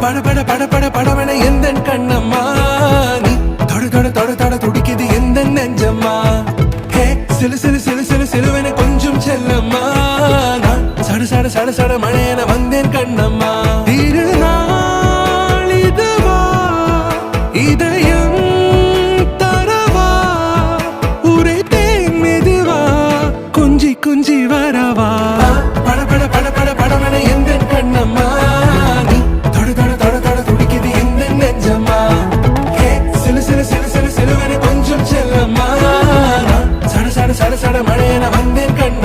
பட பட பட பட படவன எந்த கண்ணம்மா நீ தொட தொட தொட தொட துடிக்குது எந்த நெஞ்சம்மா ஹே சிலு சிலு சிலு சிலு சிலுவன கொஞ்சம் செல்லம்மா நான் சட சட சட சட மழையன வந்தேன் கண்ணம்மா திருநாள் இதுவா இதயம் தரவா உரைத்தேன் மெதுவா குஞ்சி குஞ்சி வரவா பட பட பட பட படவன எந்த கண்ணம்மா நீ தொட தொட தொட தொட துடிக்குது எந்த நெஞ்சம்மா ஹே சிலு சிலு சிலு சிலு சிலுவன கொஞ்சம் செல்லம்மா நான் சட சட சட சட மழையன வந்தேன் கண்ணம்மா